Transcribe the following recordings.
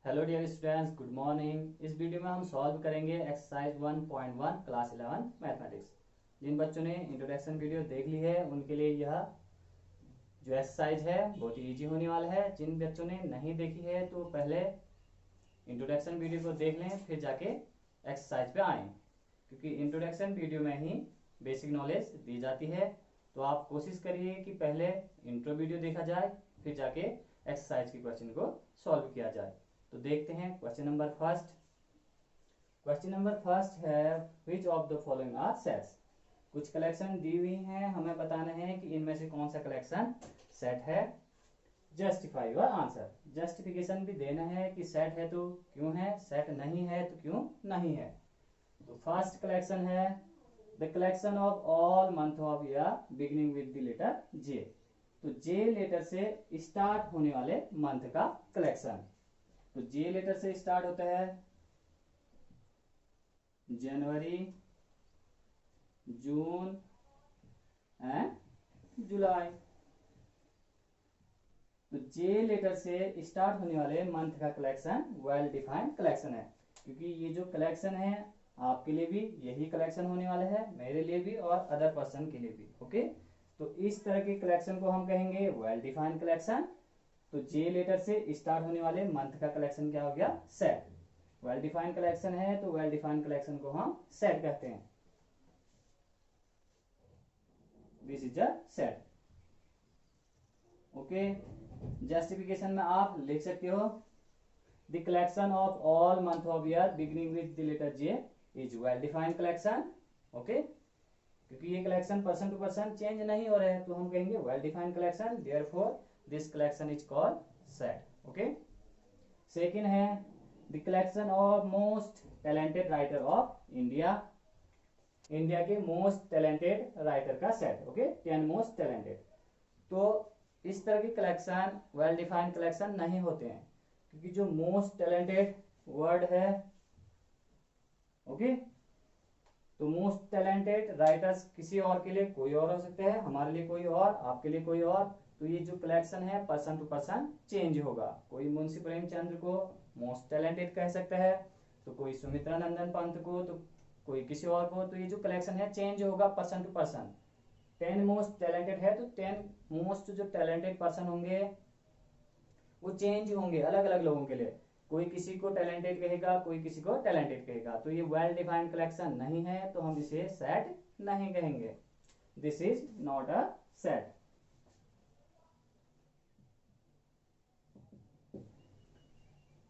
Hello dear students, good morning. इस video में हम सॉल्व करेंगे एक्सरसाइज 1.1 क्लास 11 मैथमेटिक्स। जिन बच्चों ने इंट्रोडक्शन वीडियो देख ली है उनके लिए यह जो एक्सरसाइज है बहुत ही ईजी होने वाला है। जिन बच्चों ने नहीं देखी है तो पहले इंट्रोडक्शन वीडियो को देख लें, फिर जाके एक्सरसाइज पे आएँ, क्योंकि इंट्रोडक्शन वीडियो में ही बेसिक नॉलेज दी जाती है। तो आप कोशिश करिए कि पहले इंट्रो वीडियो देखा जाए, फिर जाके एक्सरसाइज के क्वेश्चन को सॉल्व किया जाए। तो देखते हैं question number first. Question number first है which of the following are sets. कुछ कलेक्शन दी हुई हैं, हमें बताना है कि इनमें से कौन सा कलेक्शन सेट है। Justify your answer. जस्टिफिकेशन भी देना है कि सेट है तो क्यों है, सेट नहीं है तो क्यों नहीं है। तो फर्स्ट कलेक्शन है the collection of all month of year beginning with the letter J. तो जे लेटर से स्टार्ट होने वाले मंथ का कलेक्शन। तो जे लेटर से स्टार्ट होता है जनवरी, जून एंड जुलाई। तो जे लेटर से स्टार्ट होने वाले मंथ का कलेक्शन वेल डिफाइंड कलेक्शन है, क्योंकि ये जो कलेक्शन है आपके लिए भी यही कलेक्शन होने वाला है, मेरे लिए भी और अदर पर्सन के लिए भी। ओके, तो इस तरह के कलेक्शन को हम कहेंगे वेल डिफाइंड कलेक्शन। तो जे लेटर से स्टार्ट होने वाले मंथ का कलेक्शन क्या हो गया, सेट। वेल डिफाइंड कलेक्शन है तो वेल डिफाइंड कलेक्शन को हम सेट कहते हैं। This is a set. Okay, justification में आप लिख सकते हो the collection of all month of year beginning with the letter J is well defined collection. Okay, क्योंकि ये collection person to person change नहीं हो रहे हैं तो हम कहेंगे well defined collection, therefore this collection is called set. Okay, second है the collection of most talented writer of India. India के मोस्ट टैलेंटेड राइटर का सेट। Okay, 10 most talented. तो इस तरह के कलेक्शन वेल डिफाइंड कलेक्शन नहीं होते हैं, क्योंकि जो मोस्ट टैलेंटेड वर्ड है, ओके, तो मोस्ट टैलेंटेड राइटर्स किसी और के लिए कोई और हो सकते हैं, हमारे लिए कोई और, आपके लिए कोई और। तो ये जो कलेक्शन है पर्सन टू पर्सन चेंज होगा। कोई मुंशी प्रेमचंद्र को मोस्ट टैलेंटेड कह सकता है, तो कोई सुमित्रा नंदन पंत को, तो कोई किसी और को। तो ये जो कलेक्शन है चेंज होगा person to person. 10 most talented है तो 10 मोस्ट जो टैलेंटेड पर्सन होंगे वो चेंज होंगे अलग अलग लोगों के लिए। कोई किसी को टैलेंटेड कहेगा, कोई किसी को टैलेंटेड कहेगा। तो ये वेल डिफाइंड कलेक्शन नहीं है, तो हम इसे सेट नहीं कहेंगे। This is not a set.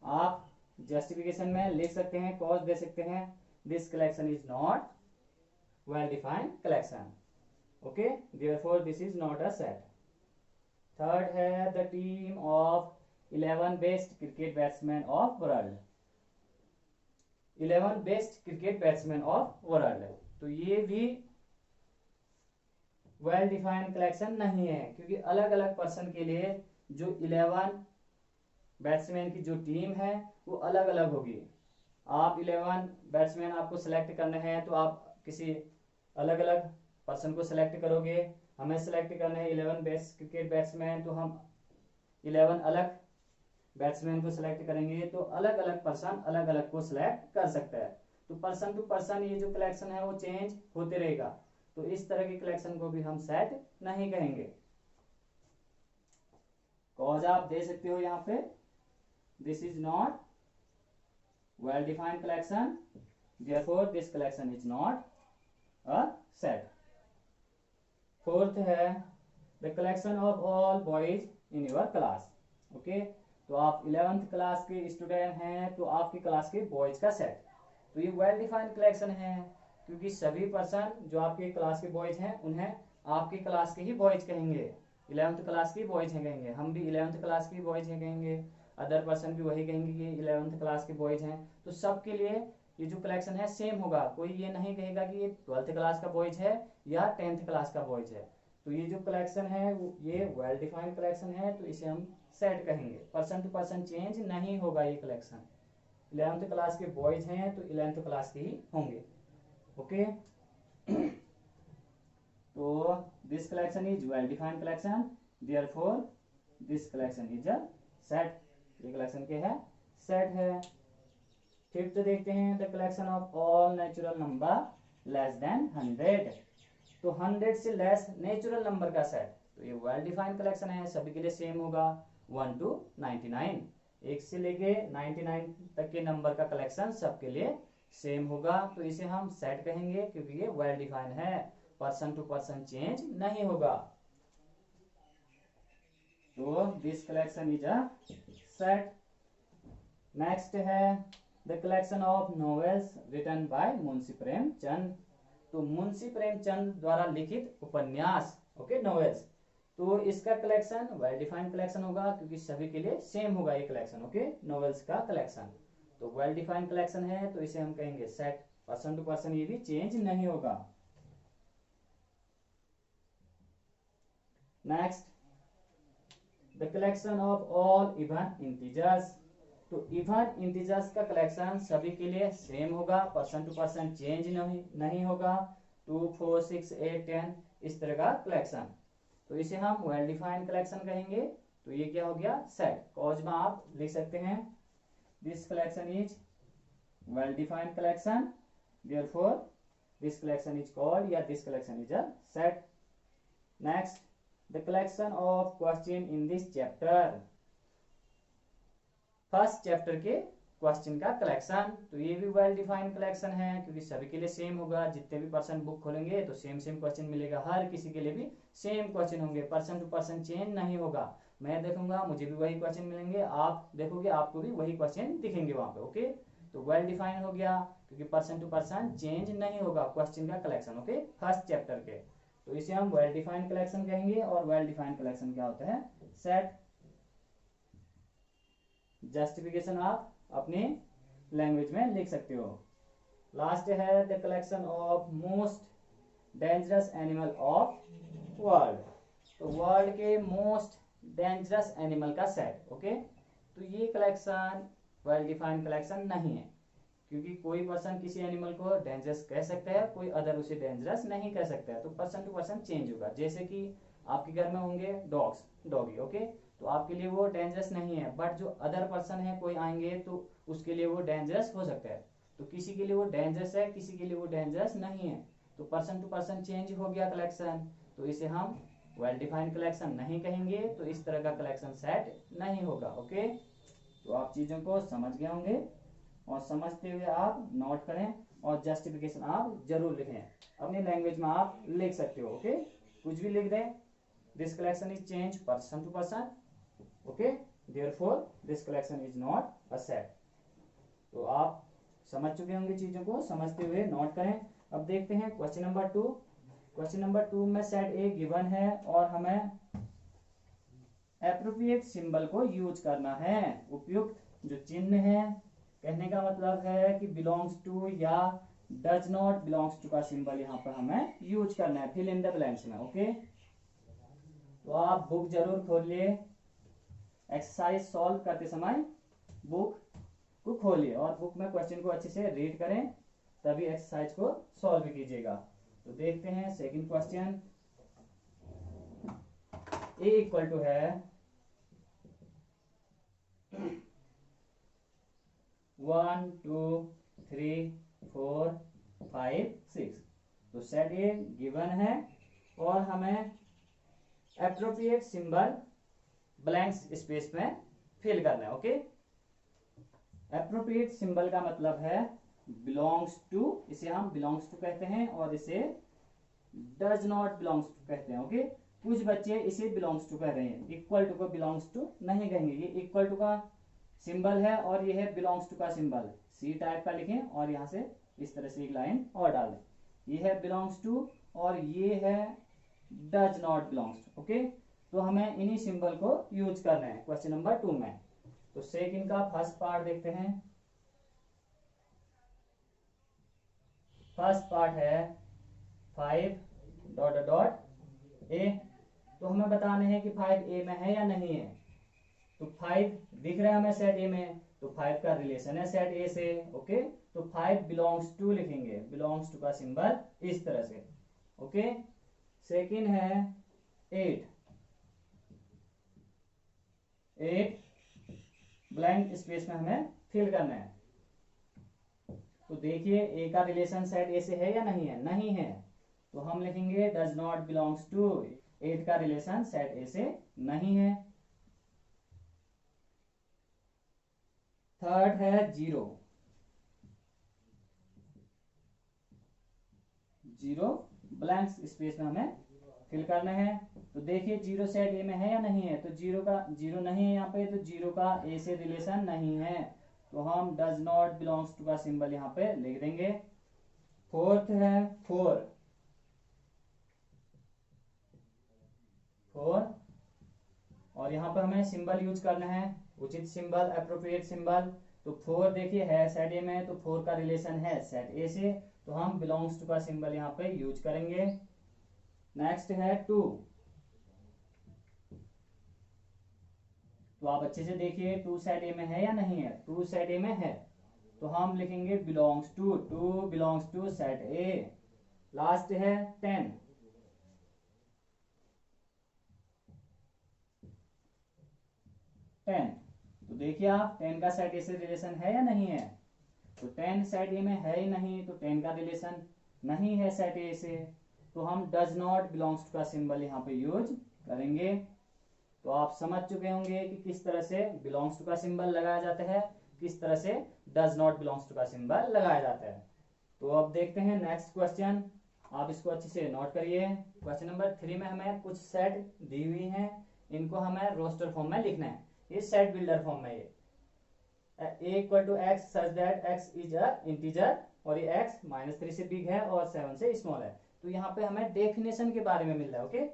आप जस्टिफिकेशन में लिख सकते हैं, कॉज दे सकते हैं, this collection is not well defined collection. Okay, therefore this is not a set. Third है the team of 11 best cricket batsman of world. 11 best cricket batsman of world. तो ये भी वेल डिफाइंड कलेक्शन नहीं है, क्योंकि अलग अलग person के लिए जो 11 बैट्समैन की जो टीम है वो अलग अलग होगी। आप 11 बैट्समैन आपको सेलेक्ट करने हैं तो आप किसी अलग अलग पर्सन को सेलेक्ट करोगे। हमें सेलेक्ट करना है 11 बेस्ट क्रिकेट बैट्समैन, तो हम 11 अलग बैट्समैन को सिलेक्ट करेंगे। तो अलग अलग पर्सन अलग अलग को सिलेक्ट कर सकता है। तो पर्सन टू पर्सन ये जो कलेक्शन है वो चेंज होते रहेगा। तो इस तरह के कलेक्शन को भी हम सेट नहीं कहेंगे। कॉज आप दे सकते हो यहाँ पे, this is not well defined collection, therefore this collection is not a set. Fourth है the collection of all boys in your class. Okay, तो आप 11th क्लास के स्टूडेंट हैं तो आपकी क्लास के बॉयज का सेट। तो ये वेल डिफाइंड कलेक्शन है, क्योंकि सभी पर्सन जो आपके क्लास के बॉयज हैं उन्हें आपकी क्लास के ही बॉयज कहेंगे, 11th क्लास के बॉयज हैं कहेंगे। हम भी 11th क्लास के बॉयज हैं कहेंगे, अदर पर्सन भी वही कहेंगे कि 11th क्लास के बॉयज हैं। तो सबके लिए ये जो कलेक्शन है सेम होगा। कोई ये नहीं कहेगा कि ये 12th क्लास का बॉयज है या 10th क्लास का बॉयज है। तो ये जो कलेक्शन है ये वेल डिफाइंड कलेक्शन है, तो इसे हम सेट कहेंगे। पर्सन टू पर्सन चेंज नहीं होगा ये कलेक्शन। 11th क्लास के बॉयज हैं तो 11th क्लास के ही होंगे। ओके, तो this collection is well defined collection, therefore this collection is a set. ये कलेक्शन के है सेट है। फिफ्थ देखते हैं, the collection of all natural number less than 100। तो 100 से लेस नेचुरल नंबर का सेट, तो ये वेल डिफाइंड कलेक्शन है, सभी के लिए सेम होगा 1 to 99। 1 से लेके 99 तक के नंबर का कलेक्शन सबके लिए सेम होगा, तो इसे हम सेट कहेंगे क्योंकि ये वेल डिफाइंड है, पर्सन टू पर्सन चेंज नहीं होगा। तो this collection is a set. Next है the collection of novels written by Munshi Premchand. तो मुंशी प्रेमचंद द्वारा लिखित उपन्यास, ओके, नॉवेल्स, तो इसका कलेक्शन वेल डिफाइंड कलेक्शन होगा क्योंकि सभी के लिए सेम होगा ये कलेक्शन, ओके, नॉवेल्स का कलेक्शन। तो वेल डिफाइंड कलेक्शन है तो इसे हम कहेंगे सेट, पर्सन टू पर्सन ये भी चेंज नहीं होगा। Next, the collection of all even integers. तो इवन इंटीजर्स का कलेक्शन सभी के लिए सेम होगा, पर्सन टू पर्सन चेंज नहीं होगा। 2, 4, 6, 8, 10 इस तरह का कलेक्शन, तो इसे हम वेल डिफाइंड कलेक्शन कहेंगे। तो ये क्या हो गया, सेट। कॉज में आप लिख सकते हैं this collection is well defined collection, therefore this collection is called, या this collection is a set. Next, the collection of question in this chapter. First chapter के क्वेश्चन का कलेक्शन, तो ये भी वेल डिफाइंड कलेक्शन है क्योंकि सभी के लिए सेम होगा, जितने भी पर्सन बुक खोलेंगे तो सेम सेम क्वेश्चन मिलेगा, हर किसी के लिए भी सेम क्वेश्चन होंगे, पर्सन टू पर्सन चेंज नहीं होगा। मैं देखूंगा मुझे भी वही क्वेश्चन मिलेंगे, आप देखोगे आपको भी वही क्वेश्चन दिखेंगे वहां पे, ओके। तो वेल डिफाइंड हो गया क्योंकि पर्सन टू पर्सन चेंज नहीं होगा क्वेश्चन का कलेक्शन, ओके, फर्स्ट चैप्टर के। तो इसे हम वेल डिफाइंड कलेक्शन कहेंगे, और वेल डिफाइंड कलेक्शन क्या होता है, सेट। जस्टिफिकेशन आप अपने लैंग्वेज में लिख सकते हो। लास्ट है the collection of most dangerous animal of world. तो वर्ल्ड के मोस्ट डेंजरस एनिमल का सेट, ओके। तो ये कलेक्शन वेल डिफाइंड कलेक्शन नहीं है क्योंकि कोई पर्सन किसी एनिमल को डेंजरस कह सकता है, कोई अदर उसे डेंजरस नहीं कह सकता है, तो पर्सन टू पर्सन चेंज होगा। जैसे कि आपके घर में होंगे डॉग्स, डॉगी, ओके, तो आपके लिए वो डेंजरस नहीं है, बट जो अदर पर्सन है कोई आएंगे तो उसके लिए वो डेंजरस हो सकता है। तो किसी के लिए वो डेंजरस है, किसी के लिए वो डेंजरस नहीं है, तो पर्सन टू पर्सन चेंज हो गया कलेक्शन, तो इसे हम वेल डिफाइंड कलेक्शन नहीं कहेंगे, तो इस तरह का कलेक्शन सेट नहीं होगा, ओके। तो आप चीजों को समझ गए होंगे, और समझते हुए आप नोट करें, और जस्टिफिकेशन आप जरूर लिखें, अपनी लैंग्वेज में आप लिख सकते हो, ओके, कुछ भी लिख दें। This collection is change person to person, okay, therefore this collection is not a set. तो आप समझ चुके होंगे, चीजों को समझते हुए नोट करें। अब देखते हैं क्वेश्चन नंबर 2। क्वेश्चन नंबर 2 में सेट ए गिवन है और हमें एप्रोप्रिएट सिंबल को यूज करना है। उपयुक्त जो चिन्ह है, कहने का मतलब है कि बिलोंग्स टू या डज नॉट बिलोंग्स टू का सिंबल यहाँ पर हमें यूज करना है फिल इन द ब्लैंक्स में, ओके। तो आप बुक जरूर खोलिए, एक्सरसाइज सॉल्व करते समय बुक को खोलिए और बुक में क्वेश्चन को अच्छे से रीड करें, तभी एक्सरसाइज को सॉल्व कीजिएगा। तो देखते हैं second question. A equal to है 1 2 3 4 5 6। तो सेट ए गिवन है और हमें एप्रोप्रिएट सिंबल ब्लैंक स्पेस में फिल करना है, ओके। एप्रोप्रिएट सिंबल का मतलब है बिलोंग्स टू, इसे हम बिलोंग्स टू कहते हैं, और इसे डज नॉट बिलोंग्स टू कहते हैं, ओके। कुछ बच्चे इसे बिलोंग्स टू कह रहे हैं, इक्वल टू को बिलोंग्स टू नहीं कहेंगे। ये इक्वल टू का सिंबल है और ये है बिलोंग्स टू का सिंबल, सी टाइप का लिखें और यहाँ से इस तरह से एक लाइन और डाल दें। ये है बिलोंग्स टू और ये है does not belongs to, okay. तो हमें इन्हीं सिंबल को यूज करना है क्वेश्चन नंबर 2 में। तो सेकंड का फर्स्ट पार्ट देखते हैं। फर्स्ट पार्ट है 5 डॉट डॉट ए। तो हमें बताना है कि 5 ए में है या नहीं है। तो 5 दिख रहा है हमें सेट ए में, तो 5 का रिलेशन है सेट ए से, ओके। तो 5 बिलोंग्स टू लिखेंगे, बिलोंग्स टू का सिंबल इस तरह से, ओके। सेकंड है 8 ब्लैंक स्पेस में हमें फिल करना है। तो देखिए ए का रिलेशन सेट ए से है या नहीं है? नहीं है, तो हम लिखेंगे डज नॉट बिलोंग्स टू। 8 का रिलेशन सेट ए से नहीं है। थर्ड है 0। 0 ब्लैंक स्पेस में हमें फिल करना है। तो देखिए 0 सेट ए में है या नहीं है? तो 0 नहीं है यहाँ पे, तो 0 का ए से रिलेशन नहीं है, तो हम डज नॉट बिलोंग्स टू का सिंबल यहाँ पे लिख देंगे। फोर्थ है 4। और यहाँ पे हमें सिंबल यूज करना है, उचित सिंबल, अप्रोप्रिएट सिंबल। तो 4 देखिए है सेट ए में, तो 4 का रिलेशन है सेट ए से, तो हम बिलोंग्स टू का सिंबल यहाँ पे यूज करेंगे। नेक्स्ट है 2। तो आप अच्छे से देखिए 2 सेट ए में है या नहीं है? 2 सेट ए में है, तो हम लिखेंगे belongs to. 2 belongs to set A. Last है 10। 10 तो देखिए आप 10 का सेट ए से रिलेशन है या नहीं है? तो 10 सेट ए में है ही नहीं, तो 10 का रिलेशन नहीं है सेट ए से, तो हम डज नॉट बिलोंग्स टू का सिंबल यहाँ पे यूज करेंगे। तो आप समझ चुके होंगे कि किस तरह से बिलोंग्स टू का सिंबल लगाया जाता है, किस तरह से डज नॉट बिलोंग्स टू का सिंबल लगाया जाता है। तो अब देखते हैं नेक्स्ट क्वेश्चन, आप इसको अच्छे से नोट करिए। क्वेश्चन नंबर 3 में हमें कुछ सेट दी हुई हैं, इनको हमें रोस्टर फॉर्म में लिखना है। ये सेट बिल्डर फॉर्म में a equal to x such that x is a integer, और ये x -3 से बिग है और 7 से स्मॉल है। तो यहाँ पे हमें डेफिनेशन के बारे में मिल रहा है। ओके,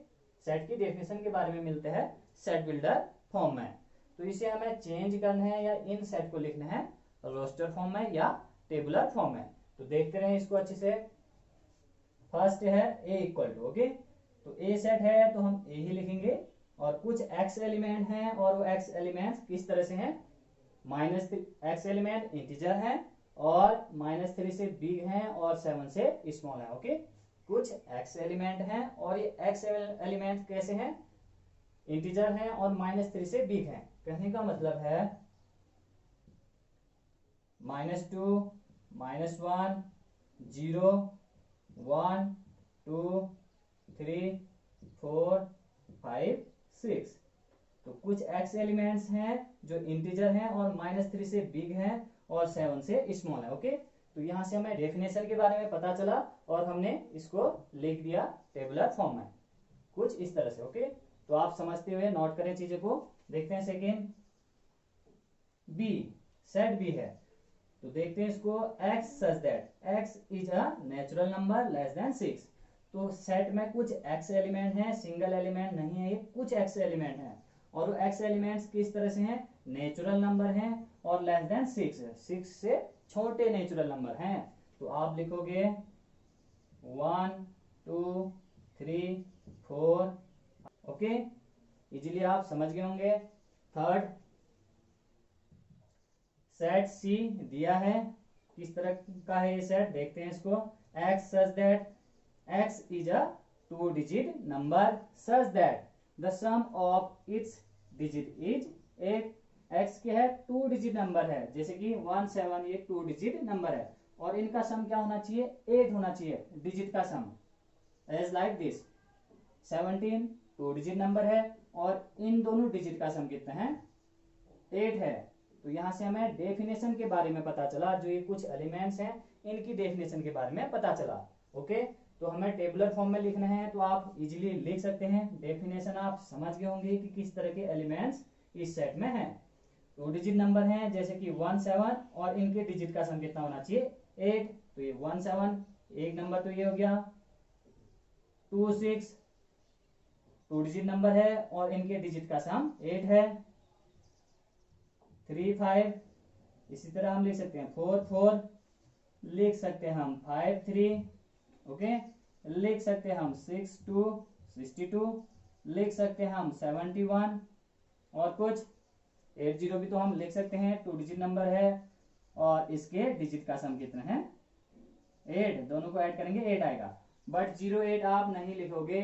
सेट की डेफिनेशन के बारे में मिलते हैं सेट बिल्डर फॉर्म में। तो इसे हमें चेंज करना है या इन सेट को लिखना है रोस्टर फॉर्म में या टेबुलर फॉर्म में। तो देखते रहे इसको अच्छे से। फर्स्ट है a इक्वल टू, ओके, तो a सेट है तो हम a ही लिखेंगे, और कुछ x एलिमेंट हैं, और वो x एलिमेंट्स किस तरह से हैं? x एलिमेंट इंटीजर है और -3 से बिग हैं और 7 से स्मॉल है। ओके, कुछ x एलिमेंट हैं और ये x एलिमेंट कैसे हैं? इंटीजर हैं और -3 से बिग हैं। कहने का मतलब है -2, -1, 0, 1, 2, 3, 4, 5, 6। तो कुछ x एलिमेंट्स हैं जो इंटीजर हैं और -3 से बिग हैं और 7 से स्मॉल है। ओके, तो यहां से हमें डेफिनेशन के बारे में पता चला और हमने इसको लिख दिया टेबुलर फॉर्म में, कुछ इस तरह से। ओके, तो आप समझते हुए नोट करें चीजों को। देखते हैं सेकेंड बी, सेट बी है, तो देखते हैं इसको। x such that x is a natural number less than 6। तो सेट में कुछ x एलिमेंट है, सिंगल एलिमेंट नहीं है, ये कुछ x एलिमेंट है, और वो x एलिमेंट्स किस तरह से हैं? नेचुरल नंबर हैं और लेस देन 6 है, 6 से छोटे नेचुरल नंबर हैं। तो आप लिखोगे 1, 2, 3, 4। ओके, इजीली आप समझ गए होंगे। थर्ड सेट सी दिया है, किस तरह का है ये सेट? देखते हैं इसको। x such that x is a 2 digit number such that the sum of its digit is 8। x क्या है? 2 डिजिट नंबर है, जैसे कि 1, 7, ये 2 डिजिट नंबर है, और इनका सम क्या होना चाहिए? 8 होना चाहिए, डिजिट का sum. As like this 17 2 digit number है, और इन दोनों डिजिट का सम कितना है? 8 है। तो यहां से हमें डेफिनेशन के बारे में पता चला, जो ये कुछ एलिमेंट्स हैं इनकी डेफिनेशन के बारे में पता चला। ओके, तो हमें टेबुलर फॉर्म में लिखना है, तो आप इजीली लिख सकते हैं। डेफिनेशन आप समझ गए होंगे कि किस तरह के एलिमेंट्स इस सेट में हैं। 2 डिजिट नंबर हैं, जैसे कि 1, 7, और इनके डिजिट का सम कितना होना चाहिए? 8। तो ये 1, 7, एक नंबर तो ये हो गया। 2, 6 2 डिजिट नंबर है और इनके डिजिट का सम 8 है। 3, 5 इसी तरह हम लिख सकते हैं। 4, 4 लिख सकते हैं हम। 5, 3 ओके, लिख सकते हैं हम। 6, 2 62 लिख सकते हैं हम। 71 और कुछ 80 भी तो हम लिख सकते हैं, 2 डिजिट नंबर है और इसके डिजिट का सम कितना है? 8। दोनों को ऐड करेंगे 8 आएगा, बट 08 आप नहीं लिखोगे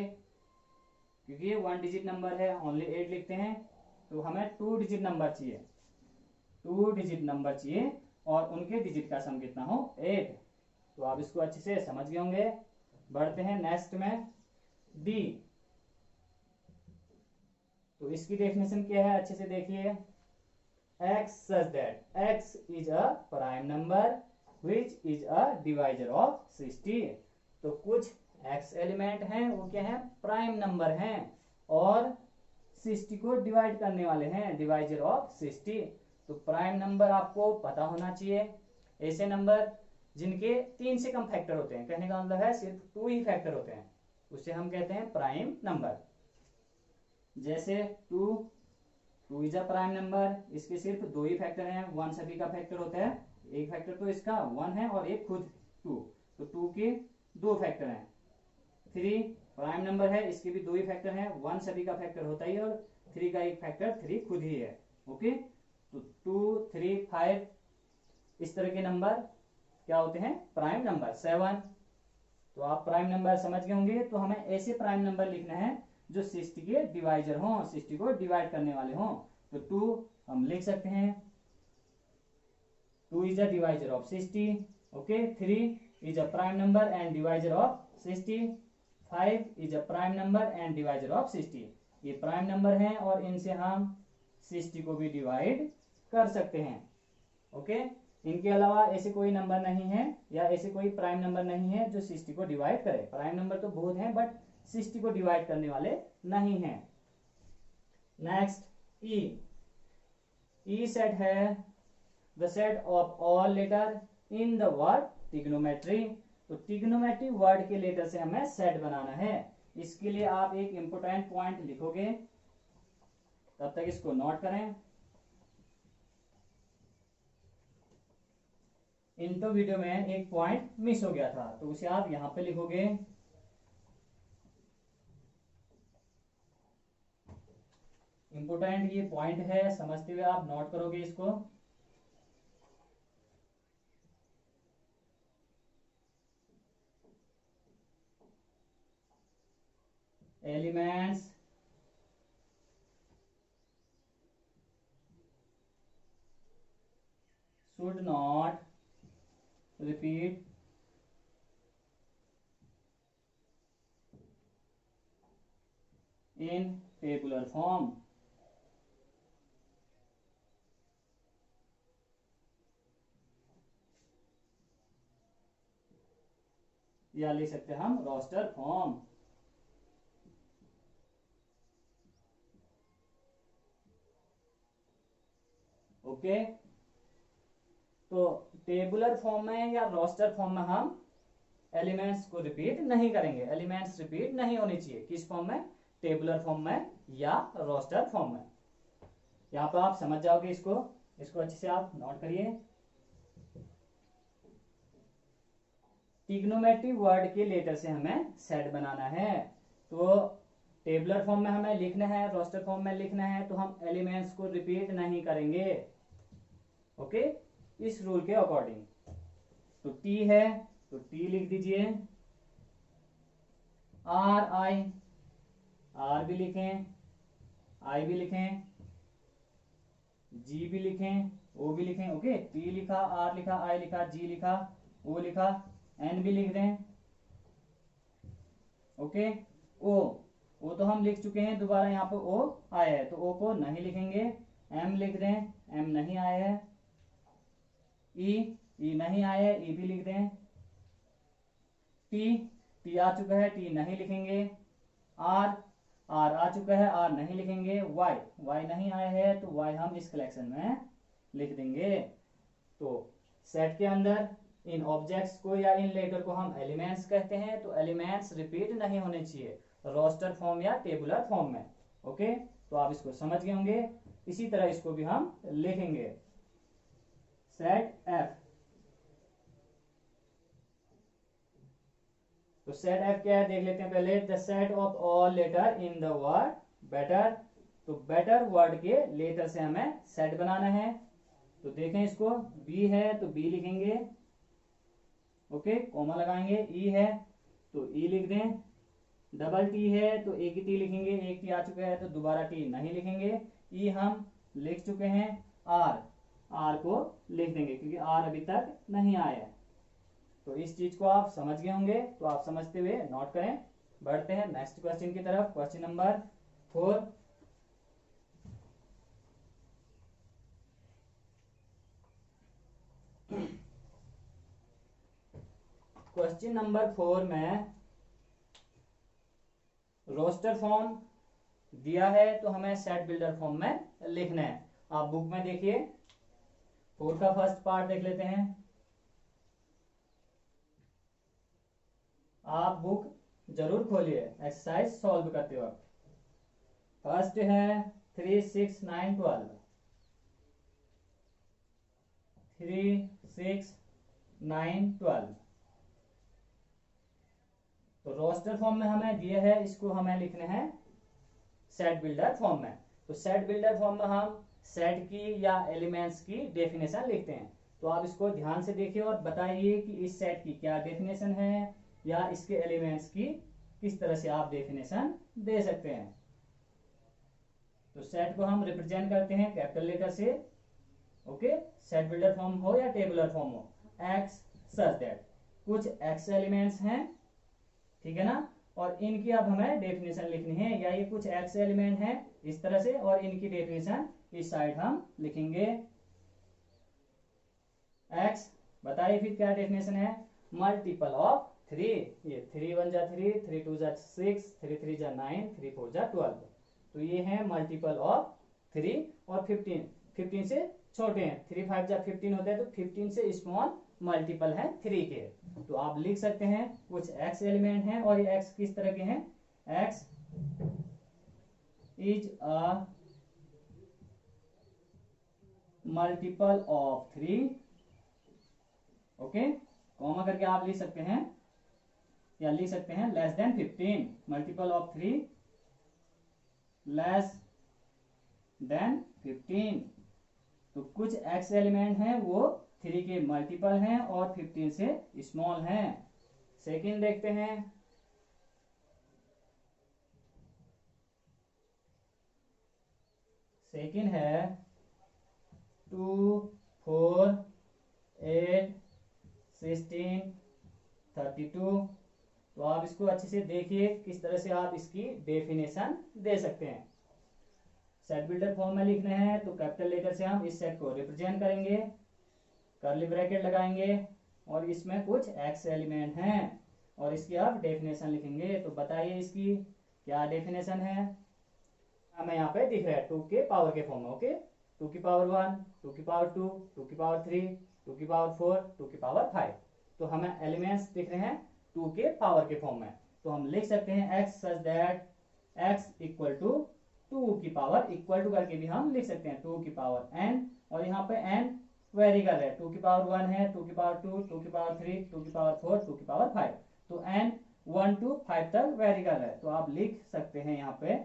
क्योंकि ये 1 डिजिट नंबर है, ओनली 8 लिखते हैं। तो हमें 2 डिजिट नंबर चाहिए, 2 डिजिट नंबर चाहिए और उनके डिजिट का सम कितना हो 8। तो आप इसको अच्छे से समझ गए होंगे। बढ़ते हैं नेक्स्ट में डी। तो इसकी डेफिनेशन क्या है, अच्छे से देखिए। x such that x is a prime number which is a divisor of 60। तो कुछ x एलिमेंट हैं वो क्या है, प्राइम नंबर हैं और 60 को डिवाइड करने वाले हैं, डिवाइजर ऑफ 60। तो प्राइम नंबर आपको पता होना चाहिए, ऐसे नंबर जिनके 3 से कम फैक्टर होते हैं, कहने का मतलब है सिर्फ 2 ही फैक्टर होते हैं, उसे हम कहते हैं प्राइम नंबर। जैसे 2 इज अ प्राइम नंबर, इसके सिर्फ 2 ही फैक्टर हैं, 1 सभी का फैक्टर होता है, एक फैक्टर तो इसका 1 है और एक खुद 2, तो 2 के 2 फैक्टर हैं। 3 प्राइम नंबर है, इसके भी 2 ही फैक्टर हैं, 1 सभी का फैक्टर होता ही और 3 का एक फैक्टर 3 खुद ही है। ओके, तो 2, 3, 5 इस तरह के नंबर क्या होते हैं, प्राइम नंबर। 7, तो आप प्राइम नंबर समझ गए होंगे। तो हमें ऐसे प्राइम नंबर लिखना है जो 60 के डिवाइजर हों, 60 को डिवाइड करने वाले हों। तो 2 हम लिख सकते हैं, 2 is a divisor of 60। Okay, 3 is a prime number and divisor of 60। 5 is a prime number and divisor of 60। ये प्राइम नंबर हैं और इनसे हम 60 को भी डिवाइड कर सकते हैं। ओके, इनके अलावा ऐसे कोई नंबर नहीं है या ऐसे कोई प्राइम नंबर नहीं है जो 60 को डिवाइड करे। प्राइम नंबर तो बहुत हैं बट 60 को डिवाइड करने वाले नहीं हैं। नेक्स्ट ई सेट है the set of all letter in the word trigonometry. तो ट्रिग्नोमेट्री वर्ड के लेटर से हमें सेट बनाना है। इसके लिए आप एक इंपोर्टेंट पॉइंट लिखोगे, तब तक इसको नोट करें। इंट्रो वीडियो में एक पॉइंट मिस हो गया था तो उसे आप यहां पे लिखोगे। इंपोर्टेंट ये पॉइंट है, समझते हुए आप नोट करोगे इसको। Elements should not repeat in tabular form। या लिख सकते हैं हम रोस्टर फॉर्म। ओके, तो टेबुलर फॉर्म में या रोस्टर फॉर्म में हम एलिमेंट्स को रिपीट नहीं करेंगे, एलिमेंट्स रिपीट नहीं होनी चाहिए। किस फॉर्म में, टेबुलर फॉर्म में या रोस्टर फॉर्म में। यहां पर आप समझ जाओगे इसको अच्छे से आप नोट करिए। ट्रिग्नोमेट्री वर्ड के लेटर से हमें सेट बनाना है। तो टेबुलर फॉर्म में हमें लिखना है, रोस्टर फॉर्म में लिखना है, तो हम एलिमेंट्स को रिपीट नहीं करेंगे। ओके, इस रूल के अकॉर्डिंग। तो टी है तो टी लिख दीजिए, आर आई, आर भी लिखें, आई भी लिखें, जी भी लिखें, ओ भी लिखें। ओके, टी लिखा, आर लिखा, आई लिखा, जी लिखा, ओ लिखा, एन भी लिख दें। ओके, ओ तो हम लिख चुके हैं, दोबारा यहाँ पर ओ आया है तो ओ को नहीं लिखेंगे। एम लिख दें, एम नहीं आया है। ई नहीं आया है, ई भी लिख दें। टी आ चुका है, टी नहीं लिखेंगे। आर आ चुका है, आर नहीं लिखेंगे। वाई नहीं आया है तो वाई हम इस कलेक्शन में लिख देंगे। तो सेट के अंदर इन ऑब्जेक्ट्स को या इन लेटर को हम एलिमेंट्स कहते हैं। तो एलिमेंट्स रिपीट नहीं होने चाहिए रोस्टर फॉर्म या टेबुलर फॉर्म में। ओके, तो आप इसको समझ गए होंगे। इसी तरह इसको भी हम लिखेंगे, सेट एफ। तो सेट एफ क्या है देख लेते हैं पहले। The set of all letter in the word better. तो बेटर वर्ड के लेटर से हमें सेट बनाना है। तो देखें इसको, बी है तो बी लिखेंगे। ओके, कॉमा लगाएंगे। ई है तो ई लिख दें। डबल टी है तो एक ही टी लिखेंगे, एक टी आ चुका है तो दोबारा टी नहीं लिखेंगे। ई हम लिख चुके हैं। आर को लिख देंगे, क्योंकि आर अभी तक नहीं आया है। तो इस चीज को आप समझ गए होंगे, तो आप समझते हुए नोट करें। बढ़ते हैं नेक्स्ट क्वेश्चन की तरफ। Question number 4। क्वेश्चन नंबर 4 में रोस्टर फॉर्म दिया है, तो हमें सेट बिल्डर फॉर्म में लिखना है। आप बुक में देखिए, 4 का फर्स्ट पार्ट देख लेते हैं। आप बुक जरूर खोलिए एक्सरसाइज सॉल्व करते वक्त। फर्स्ट है 3, 6, 9, 12। 3, 6, 9, 12। तो रोस्टर फॉर्म में हमें दिया है, इसको हमें लिखना है सेट बिल्डर फॉर्म में। तो सेट बिल्डर फॉर्म में हम सेट की या एलिमेंट्स की डेफिनेशन लिखते हैं। तो आप इसको ध्यान से देखिए और बताइए कि इस सेट की क्या डेफिनेशन है, या इसके एलिमेंट्स की किस तरह से आप डेफिनेशन दे सकते हैं। तो सेट को हम रिप्रेजेंट करते हैं कैपिटल लेटर से। ओके, सेट बिल्डर फॉर्म हो या टेबुलर फॉर्म हो, एक्स सच दैट कुछ एक्स एलिमेंट्स हैं, ठीक है ना, और इनकी अब हमें डेफिनेशन लिखनी है, या ये कुछ एक्स एलिमेंट है इस तरह से, और इनकी डेफिनेशन इस साइड हम लिखेंगे। एक्स बताइए फिर क्या डेफिनेशन है, मल्टीपल ऑफ 3। ये 3 1 जा 3, 3 2 जा 6, 3 3 जा 9, 3 4 जा 12। तो ये है मल्टीपल ऑफ 3। और 15 से छोटे हैं, 3 5 जा 15 होते हैं, तो 15 से स्मॉल मल्टीपल है 3 के। तो आप लिख सकते हैं कुछ एक्स एलिमेंट हैं, और ये एक्स किस तरह के हैं, x is a multiple of 3। Okay, comma करके आप लिख सकते हैं, या लिख सकते हैं less than 15। Multiple of 3 less than 15। तो कुछ एक्स एलिमेंट हैं वो 3 के मल्टीपल हैं और 15 से स्मॉल हैं। सेकंड देखते हैं, सेकंड है 2 4 8 16 32। तो आप इसको अच्छे से देखिए किस तरह से आप इसकी डेफिनेशन दे सकते हैं। सेट बिल्डर फॉर्म में लिखना है, तो कैपिटल लेटर से हम इस सेट को रिप्रेजेंट करेंगे, कर्ली ब्रैकेट लगाएंगे, और इसमें कुछ एक्स एलिमेंट हैं, और इसकी आप डेफिनेशन लिखेंगे। तो बताइए इसकी क्या डेफिनेशन है। हमें यहाँ पे दिख रहा है 2 के पावर के फॉर्म में। ओके, 2 की पावर 1, 2 की पावर 2, 2 की पावर 3, 2 की पावर 4, 2 की पावर 5। तो हमें एलिमेंट्स दिख रहे हैं 2 के पावर के फॉर्म में। तो हम लिख सकते हैं x such that x equal to 2 की पावर, इक्वल टू करके भी हम लिख सकते हैं 2 की पावर n। और यहाँ पे n वेरी कर रहे हैं, 2 की पावर 1 है, 2 की पावर 2, 2 की पावर 3, 2 की पावर 4, 2 की पावर 5। तो n 1 to 5 तक वेरी कर रहा है। तो आप लिख सकते हैं यहाँ पे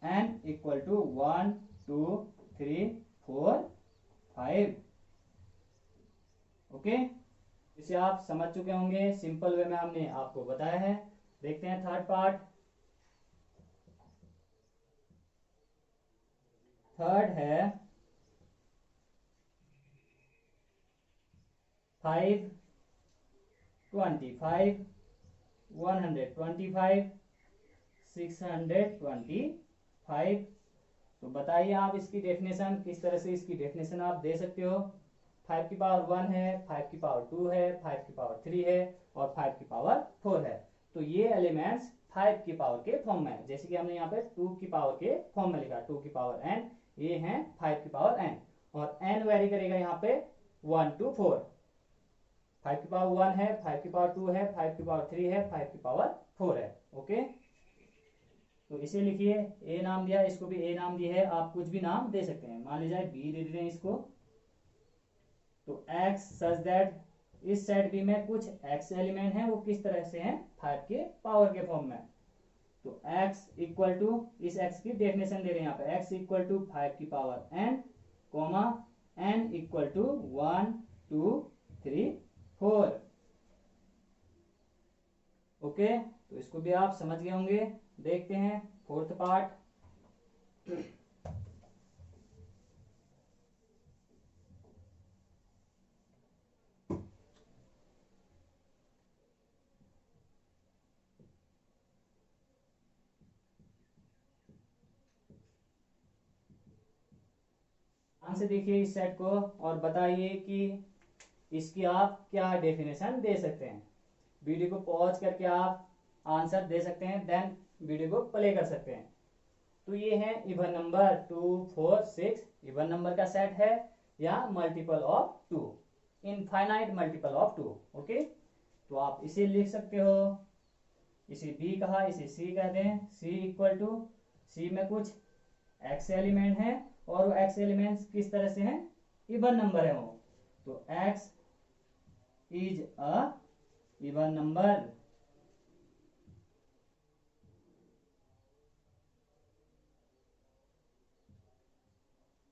n इक्वल टू 1 2 3 4 5। ओके, इसे आप समझ चुके होंगे, सिंपल वे में हमने आपको बताया है। देखते हैं थर्ड पार्ट। थर्ड है 5 25 125 625। तो बताइए आप इसकी डेफिनेशन किस तरह से, इसकी डेफिनेशन आप दे सकते हो। 5 की पावर 1 है, 5 की पावर 2 है, 5 की पावर 3 है, और 5 की पावर 4 है। तो ये एलिमेंट्स 5 की पावर के फॉर्म में है, जैसे कि हमने यहाँ पे 2 की पावर के फॉर्म में लिखा, 2 की पावर n, ये है 5 की पावर n। और n वेरी करेगा यहाँ पे 1 to 4। 5 की पावर 1 है, 5 की पावर 2 है, 5 की पावर 3 है, 5 की पावर 4 है। ओके, तो इसे लिखिए, ए नाम दिया, इसको भी ए नाम दिया है, आप कुछ भी नाम दे सकते हैं। मान लीजिए बी दे देते हैं इसको। तो एक्स सच दैट इस सेट बी में कुछ एक्स एलिमेंट हैं, वो किस तरह से हैं, 5 के पावर के फॉर्म में। तो एक्स इक्वल टू, इस एक्स की डेफिनेशन दे रहे हैं यहाँ पे, एक्स इक्वल टू 5 की power n, comma n equal to 1 2 3 4। Okay, तो इसको भी आप समझ गए होंगे। देखते हैं फोर्थ पार्ट। से देखिए इस सेट को और बताइए कि इसकी आप क्या डेफिनेशन दे सकते हैं। वीडियो को पॉज करके आप आंसर दे सकते हैं, देन वीडियो को प्ले कर सकते हैं। तो ये है इवन नंबर 2 4 6 इवन नंबर का सेट है या multiple of 2, infinite multiple of 2। Okay, तो आप इसे लिख सकते हो, इसे बी कहा, इसे सी कहते हैं। सी इक्वल टू, सी में कुछ एक्स एलिमेंट है और वो एक्स एलिमेंट्स किस तरह से हैं, इवन नंबर है वो, तो x is a even number.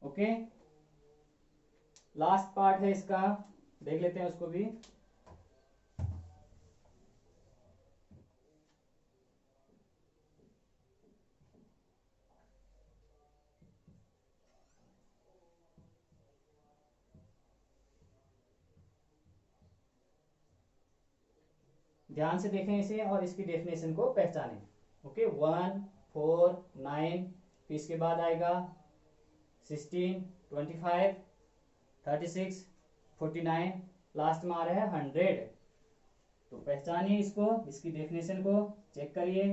Okay, last part है इसका, देख लेते हैं उसको भी। ध्यान से देखें इसे और इसकी डेफिनेशन को पहचानें। ओके, 1 4 9, फिर इसके बाद आएगा 16 25 36 49, लास्ट में आ रहा है 100। तो पहचानिए इसको, इसकी डेफिनेशन को चेक करिए।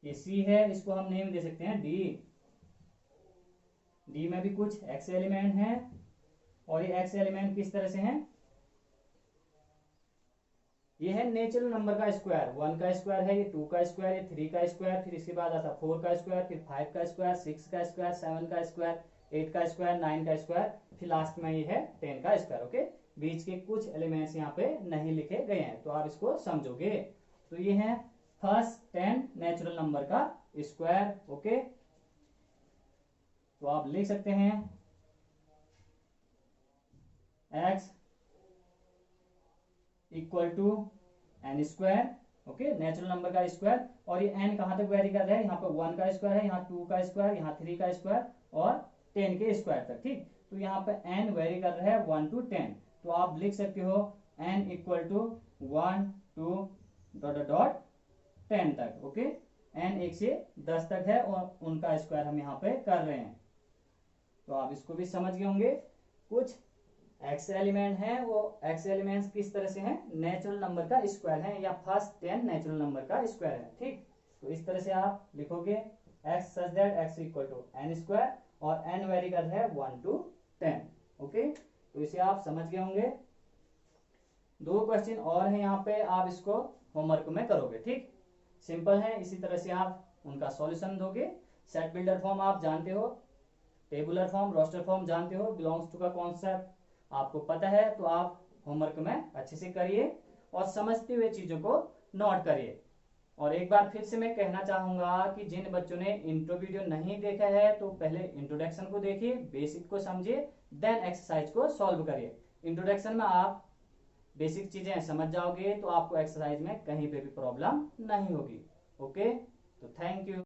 ये सी है, इसको हम नेम दे सकते हैं डी। डी में भी कुछ एक्स एलिमेंट हैं और ये एक्स एलिमेंट किस तरह से हैं, ये है नेचुरल नंबर का स्क्वायर। 1 का स्क्वायर है, ये 2 का स्क्वायर, ये 3 का स्क्वायर, फिर इसके बाद आता 4 का स्क्वायर, फिर 5 का स्क्वायर, 6 का स्क्वायर, 7 का स्क्वायर, 8 का स्क्वायर, 9 का स्क्वायर, फिर लास्ट में ये है 10 का स्क्वायर। ओके, बीच के कुछ एलिमेंट्स यहाँ पे नहीं लिखे गए हैं, तो आप इसको समझोगे। तो ये है फर्स्ट 10 नेचुरल नंबर का स्क्वायर। ओके, तो आप लिख सकते हैं x equal to n square. Okay, natural number का स्क्वायर, और ये n कहां तक वेरी कर रहा है, यहाँ पर 1 का स्क्वायर है, यहाँ 2 का स्क्वायर, यहाँ 3 का स्क्वायर और 10 के स्क्वायर तक। ठीक, तो यहाँ पे n वेरी कर रहा है 1 to 10, तो आप लिख सकते हो n equal to 1 to dot 10 तक। ओके, n 1 से 10 तक है और उनका स्क्वायर हम यहाँ पे कर रहे हैं। तो आप इसको भी समझ गए होंगे। कुछ एक्स एलिमेंट है, वो एक्स एलिमेंट्स किस तरह से हैं, नेचुरल नंबर का स्क्वायर है या फर्स्ट 10 नेचुरल नंबर का स्क्वायर है। ठीक, तो इस तरह से आप लिखोगे x such that x equal to n square और एन वेरी कर रहा है 1 to 10। ओके, तो इसे आप समझ गए होंगे। 2 क्वेश्चन और है यहाँ पे, आप इसको होमवर्क में करोगे। ठीक, सिंपल है, इसी तरह से आप उनका सॉल्यूशन दोगे। सेट बिल्डर फॉर्म आप जानते हो, टेबुलर फॉर्म, रोस्टर फॉर्म जानते हो, बिलोंग्स टू का कॉन्सेप्ट आपको पता है, तो आप होमवर्क में अच्छे से करिए और समझते हुए चीजों को नोट करिए। और एक बार फिर से मैं कहना चाहूंगा कि जिन बच्चों ने इंट्रो वीडियो नहीं देखा है तो पहले इंट्रोडक्शन को देखिए, बेसिक को समझिए, देन एक्सरसाइज को सॉल्व करिए। इंट्रोडक्शन में आप बेसिक चीजें समझ जाओगे तो आपको एक्सरसाइज में कहीं पे भी प्रॉब्लम नहीं होगी। ओके, तो थैंक यू।